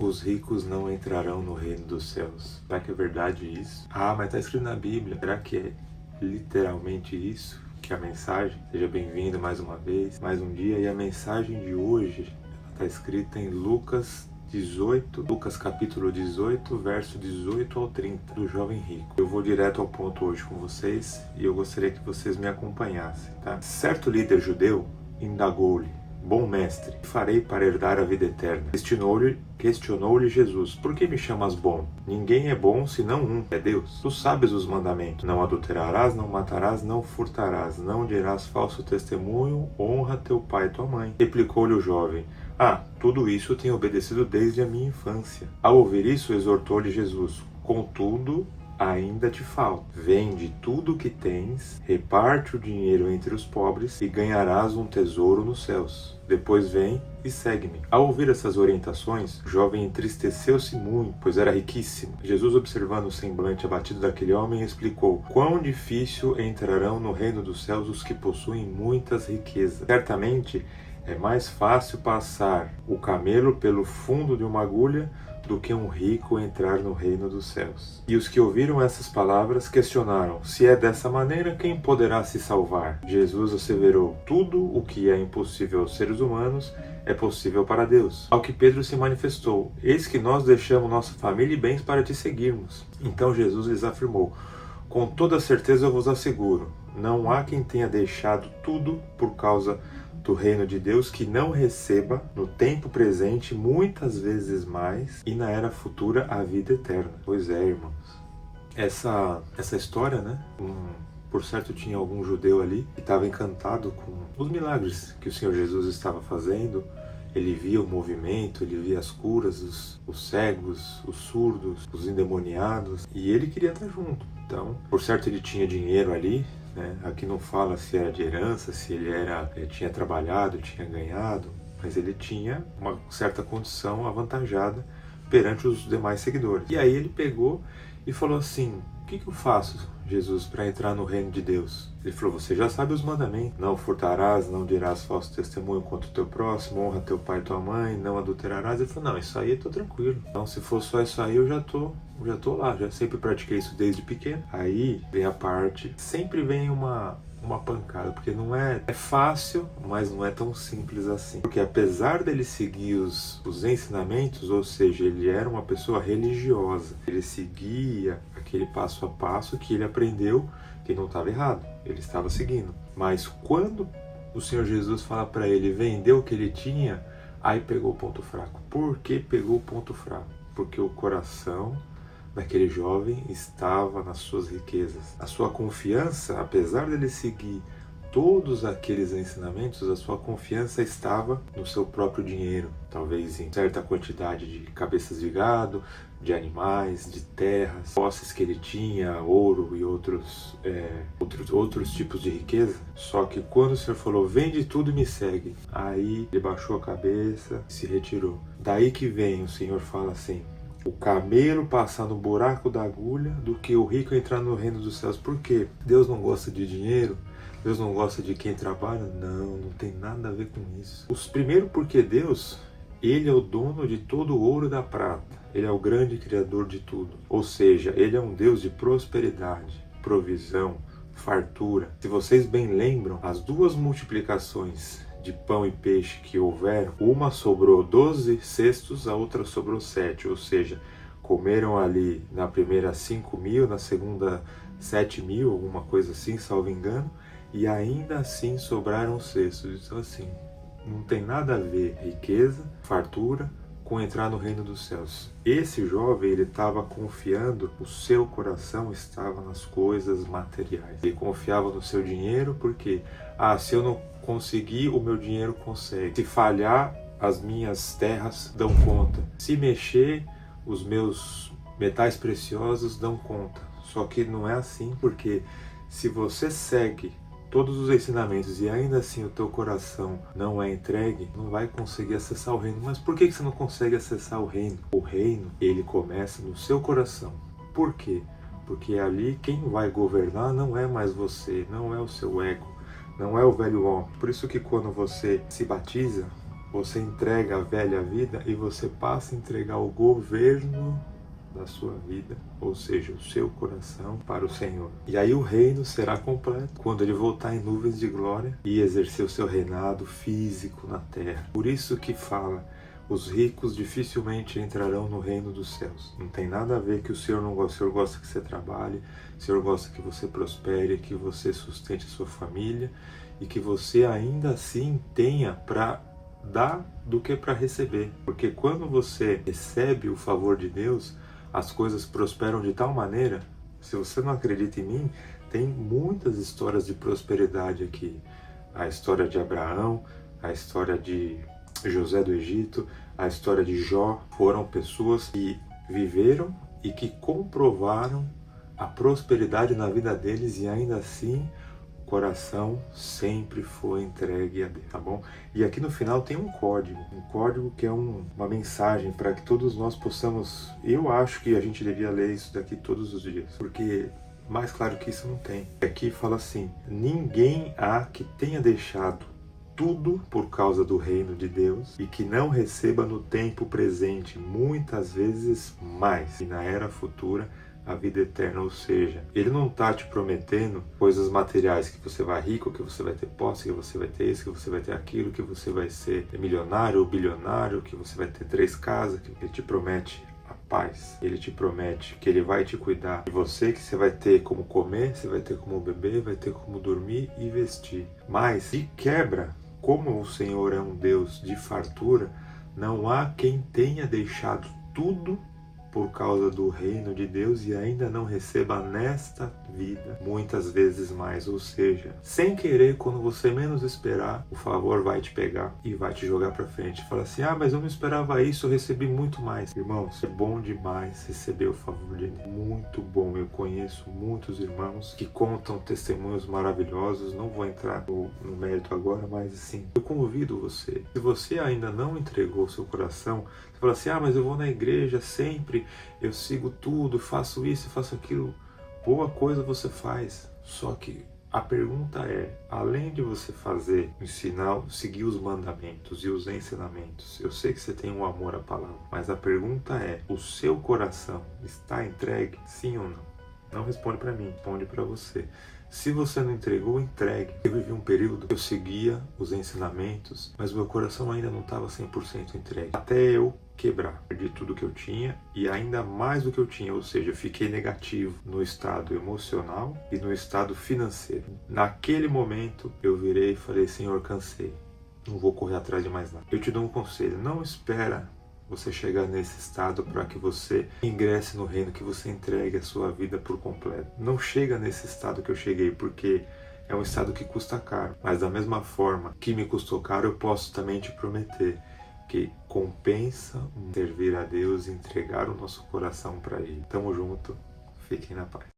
os ricos não entrarão no reino dos céus. Será que é verdade isso? Ah, mas está escrito na Bíblia. Será que é literalmente isso que é a mensagem? Seja bem-vindo mais uma vez, mais um dia. E a mensagem de hoje está escrita em Lucas 18, Lucas capítulo 18, verso 18 ao 30, do jovem rico. Eu vou direto ao ponto hoje com vocês e eu gostaria que vocês me acompanhassem, tá? Certo líder judeu indagou-lhe: bom mestre, que farei para herdar a vida eterna? Questionou-lhe Jesus: por que me chamas bom? Ninguém é bom senão um, é Deus. Tu sabes os mandamentos: não adulterarás, não matarás, não furtarás, não dirás falso testemunho, honra teu pai e tua mãe. Replicou-lhe o jovem: ah, tudo isso eu tenho obedecido desde a minha infância. Ao ouvir isso, exortou-lhe Jesus: contudo, ainda te falta. Vende tudo o que tens, reparte o dinheiro entre os pobres e ganharás um tesouro nos céus. Depois vem e segue-me. Ao ouvir essas orientações, o jovem entristeceu-se muito, pois era riquíssimo. Jesus, observando o semblante abatido daquele homem, explicou: quão difícil entrarão no reino dos céus os que possuem muitas riquezas. Certamente é mais fácil passar o camelo pelo fundo de uma agulha do que um rico entrar no reino dos céus. E os que ouviram essas palavras questionaram: se é dessa maneira, quem poderá se salvar? Jesus asseverou: tudo o que é impossível aos seres humanos é possível para Deus. Ao que Pedro se manifestou: eis que nós deixamos nossa família e bens para te seguirmos. Então Jesus lhes afirmou: com toda certeza eu vos asseguro, não há quem tenha deixado tudo por causa do reino de Deus que não receba no tempo presente muitas vezes mais e na era futura a vida eterna. Pois é, irmãos. Essa história, né? Por certo, tinha algum judeu ali que estava encantado com os milagres que o Senhor Jesus estava fazendo. Ele via o movimento, ele via as curas, os cegos, os surdos, os endemoniados, e ele queria estar junto. Então, por certo, ele tinha dinheiro ali, né? Aqui não fala se era de herança, se ele tinha trabalhado, tinha ganhado, mas ele tinha uma certa condição avantajada perante os demais seguidores. E aí ele pegou e falou assim: o que eu faço, Jesus, para entrar no reino de Deus? Ele falou: você já sabe os mandamentos: não furtarás, não dirás falso testemunho contra o teu próximo, honra teu pai e tua mãe, não adulterarás. Ele falou: não, isso aí eu tô tranquilo. Então, se for só isso aí, eu já tô lá, já sempre pratiquei isso desde pequeno. Aí vem a parte, sempre vem uma pancada, porque não é fácil, mas não é tão simples assim. Porque apesar dele seguir os ensinamentos, ou seja, ele era uma pessoa religiosa, ele seguia aquele passo a passo que ele aprendeu que não estava errado, ele estava seguindo. Mas quando o Senhor Jesus fala para ele vender o que ele tinha, aí pegou o ponto fraco. Por que pegou o ponto fraco? Porque o coração daquele jovem estava nas suas riquezas. A sua confiança, apesar dele seguir todos aqueles ensinamentos, a sua confiança estava no seu próprio dinheiro, talvez em certa quantidade de cabeças de gado, de animais, de terras, posses que ele tinha, ouro e outros tipos de riqueza. Só que quando o Senhor falou: vende tudo e me segue, aí ele baixou a cabeça e se retirou. Daí que vem, o Senhor fala assim: o camelo passar no buraco da agulha do que o rico entrar no reino dos céus. Por quê? Deus não gosta de dinheiro? Deus não gosta de quem trabalha? Não tem nada a ver com isso. Primeiro porque Deus, Ele é o dono de todo o ouro e da prata. Ele é o grande criador de tudo. Ou seja, Ele é um Deus de prosperidade, provisão, fartura. Se vocês bem lembram, as duas multiplicações de pão e peixe que houveram, uma sobrou 12 cestos, a outra sobrou 7, ou seja, comeram ali na primeira 5.000, na segunda 7.000, alguma coisa assim, salvo engano, e ainda assim sobraram cestos. Então assim, não tem nada a ver riqueza, fartura, com entrar no reino dos céus. Esse jovem, ele estava confiando, o seu coração estava nas coisas materiais. Ele confiava no seu dinheiro porque, se eu não conseguir, o meu dinheiro consegue. Se falhar, as minhas terras dão conta. Se mexer, os meus metais preciosos dão conta. Só que não é assim, porque se você segue todos os ensinamentos e ainda assim o teu coração não é entregue, não vai conseguir acessar o reino. Mas por que você não consegue acessar o reino? O reino, ele começa no seu coração. Por quê? Porque ali quem vai governar não é mais você, não é o seu ego, não é o velho homem. Por isso que quando você se batiza, Você entrega a velha vida e você passa a entregar o governo da sua vida, ou seja, o seu coração, para o Senhor. E aí o reino será completo quando ele voltar em nuvens de glória e exercer o seu reinado físico na terra. Por isso que fala: os ricos dificilmente entrarão no reino dos céus. Não tem nada a ver que o Senhor não gosta. O Senhor gosta que você trabalhe, o Senhor gosta que você prospere, que você sustente a sua família e que você ainda assim tenha para dar do que para receber. Porque quando você recebe o favor de Deus, as coisas prosperam de tal maneira. Se você não acredita em mim, tem muitas histórias de prosperidade aqui. A história de Abraão, a história de José do Egito, a história de Jó, foram pessoas que viveram e que comprovaram a prosperidade na vida deles e ainda assim o coração sempre foi entregue a Deus, tá bom? E aqui no final tem um código que é uma mensagem para que todos nós possamos. Eu acho que a gente devia ler isso daqui todos os dias, porque mais claro que isso não tem. Aqui fala assim: ninguém há que tenha deixado tudo por causa do reino de Deus e que não receba no tempo presente muitas vezes mais, e na era futura a vida eterna. Ou seja, ele não está te prometendo coisas materiais, que você vai rico, que você vai ter posse, que você vai ter isso, que você vai ter aquilo, que você vai ser milionário ou bilionário, que você vai ter 3 casas. Que ele te promete a paz, ele te promete que ele vai te cuidar de você, que você vai ter como comer, você vai ter como beber, vai ter como dormir e vestir. Mas de quebra, como o Senhor é um Deus de fartura, não há quem tenha deixado tudo por causa do reino de Deus e ainda não receba nesta vida muitas vezes mais. Ou seja, sem querer, quando você menos esperar, o favor vai te pegar e vai te jogar para frente. Fala assim: ah, mas eu não esperava isso, eu recebi muito mais. Irmãos, é bom demais receber o favor de Deus, muito bom. Eu conheço muitos irmãos que contam testemunhos maravilhosos. Não vou entrar no mérito agora, mas assim, eu convido você, se você ainda não entregou seu coração, você fala assim: ah, mas eu vou na igreja sempre, eu sigo tudo, faço isso, faço aquilo. Boa coisa você faz, só que a pergunta é: além de você fazer, ensinar, seguir os mandamentos e os ensinamentos, eu sei que você tem um amor à palavra, mas a pergunta é: o seu coração está entregue, sim ou não? Não responde para mim, responde para você. Se você não entregou, entregue. Eu vivi um período que eu seguia os ensinamentos, mas meu coração ainda não estava 100% entregue. Até eu quebrar, perdi tudo que eu tinha e ainda mais do que eu tinha, ou seja, eu fiquei negativo no estado emocional e no estado financeiro. Naquele momento eu virei e falei: Senhor, cansei, não vou correr atrás de mais nada. Eu te dou um conselho: não espera você chegar nesse estado para que você ingresse no reino, que você entregue a sua vida por completo. Não chega nesse estado que eu cheguei, porque é um estado que custa caro. Mas da mesma forma que me custou caro, eu posso também te prometer que compensa servir a Deus e entregar o nosso coração para Ele. Tamo junto, fiquem na paz.